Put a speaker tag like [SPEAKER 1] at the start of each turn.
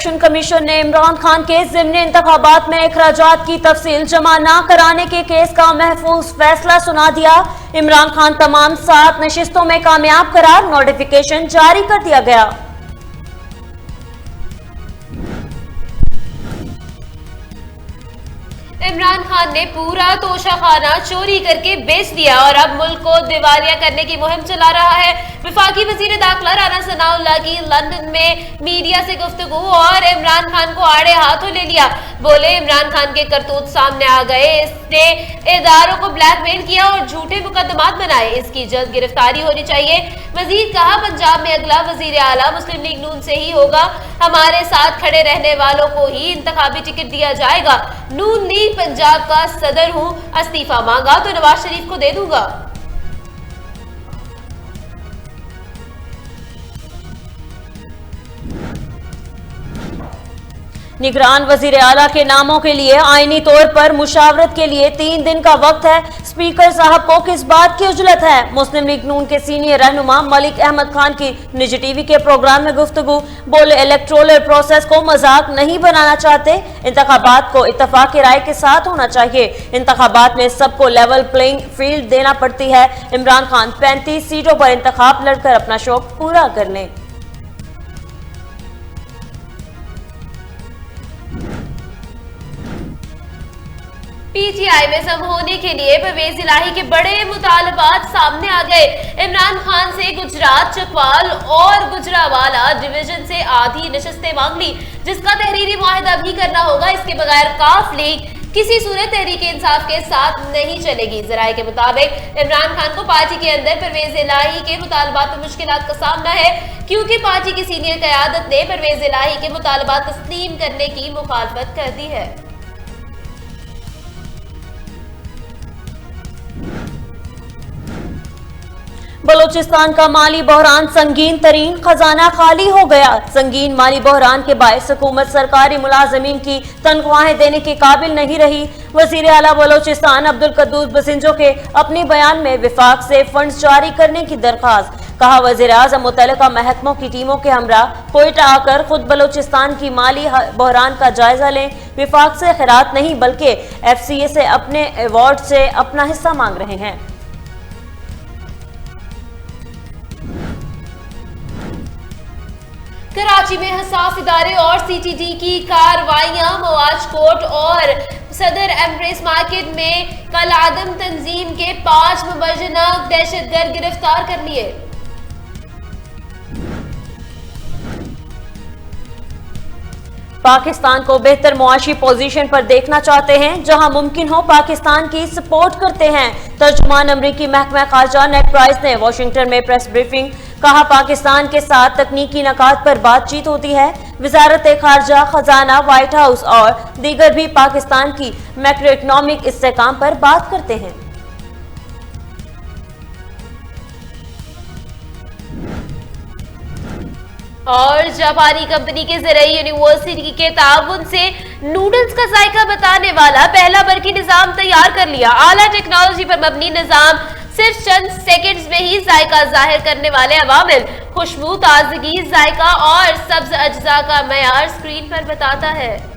[SPEAKER 1] Election commission ने इमरान खान के ज़िमनी इंतखाबात में अखराजात की तफसील जमा न कराने के केस का महफूज फैसला सुना दिया। इमरान खान तमाम 7 नशिस्तों में कामयाब करार, नोटिफिकेशन जारी कर दिया गया।
[SPEAKER 2] इमरान खान ने पूरा तोशाखाना चोरी करके बेच दिया और अब मुल्क को दिवालिया करने की मुहिम चला रहा है। वफाकी वजीर दाखिला राना सनाउल्लाह की लंदन में मीडिया से गुफ्तगू और इमरान खान को आड़े हाथों ले लिया। बोले इमरान खान के करतूत सामने आ गए, इसने इदारों को ब्लैकमेल किया और झूठे मुकदमात बनाए, इसकी जल्द गिरफ्तारी होनी चाहिए। मजीद कहा पंजाब में अगला वजीर आला मुस्लिम लीग नून से ही होगा, हमारे साथ खड़े रहने वालों को ही इंतखाबी टिकट दिया जाएगा। नून लीग पंजाब का सदर हूं, इस्तीफा मांगा तो नवाज शरीफ को दे दूंगा।
[SPEAKER 1] निगरान वजीर आला के नामों के लिए आईनी तौर पर मुशावरत के लिए 3 दिन का वक्त है। स्पीकर साहब को किस बात की उजलत है? मुस्लिम लीग नून के सीनियर रहनुमा मलिक अहमद खान की निजी टीवी के प्रोग्राम में गुफ्तगू। बोले इलेक्टोरल प्रोसेस को मजाक नहीं बनाना चाहते, इंतखाबात को इत्तफाक राय के साथ होना चाहिए। इंतखाबात में सबको लेवल प्लेइंग फील्ड देना पड़ती है। इमरान खान 35 सीटों पर इंतखाब लड़कर अपना शौक पूरा कर लें।
[SPEAKER 2] पीटीआई में समहोने के लिए परवेज इलाही के बड़े मुतालबात सामने आ गए। इमरान खान से गुजरात, चकवाल और गुजरावाला डिवीजन से आधी नशस्तें मांग ली, जिसका तहरीरी मुआहिदा भी करना होगा। इसके बगैर काफ लीग किसी सूरत तहरीक इंसाफ के साथ नहीं चलेगी। जराये के मुताबिक इमरान खान को पार्टी के अंदर परवेज इलाही के मुतालबात में मुश्किलात का सामना है, क्योंकि पार्टी की सीनियर क़यादत ने परवेज इलाही के मुतालबात तस्लीम करने की मुखालफत कर दी है।
[SPEAKER 1] बलोचिस्तान का माली बहरान संगीन तरीन, खजाना खाली हो गया। संगीन माली बहरान के बायस हुकूमत सरकारी मुलाजमीन की तनख्वाहें देने के काबिल नहीं रही। वजीर आला बलोचिस्तान अब्दुल कद्दूस बसिंजो के अपने बयान में विफाक से फंड्स जारी करने की दरख्वास्त। कहा वजीर आज़म मुतल्लिका महकमों की टीमों के हमरा कोयटा आकर खुद बलोचिस्तान की माली बहरान का जायजा लें। विफाक से खैरात नहीं बल्कि FCA से अपने अवार्ड से अपना हिस्सा मांग रहे हैं।
[SPEAKER 2] कराची में हसास इदारे और CTD की कार्रवाइयां। मवाज कोर्ट और सदर एम्प्रेस मार्केट में कल आदम तंजीम के 5 मुबैना दहशतगर्द गिरफ्तार कर लिए।
[SPEAKER 1] पाकिस्तान को बेहतर मुआशी पोजीशन पर देखना चाहते हैं, जहां मुमकिन हो पाकिस्तान की सपोर्ट करते हैं। तर्जुमान अमरीकी महकमा खारजा नेड प्राइस ने वाशिंगटन में प्रेस ब्रीफिंग। कहा पाकिस्तान के साथ तकनीकी नकात पर बातचीत होती है। वजारत खारजा, खजाना, व्हाइट हाउस और दीगर भी पाकिस्तान की मैक्रो इकनॉमिक इस्तेहकाम पर बात करते हैं।
[SPEAKER 2] और जापानी कंपनी के ज़राई यूनिवर्सिटी के ताउन से नूडल्स का जायका बताने वाला पहला बरकी निज़ाम तैयार कर लिया। आला टेक्नोलॉजी पर मबनी निज़ाम सिर्फ चंद सेकंड्स में ही जायका जाहिर करने वाले अवामिल, खुशबू, ताजगी, जायका और सब्ज अज्जा का मयार स्क्रीन पर बताता है।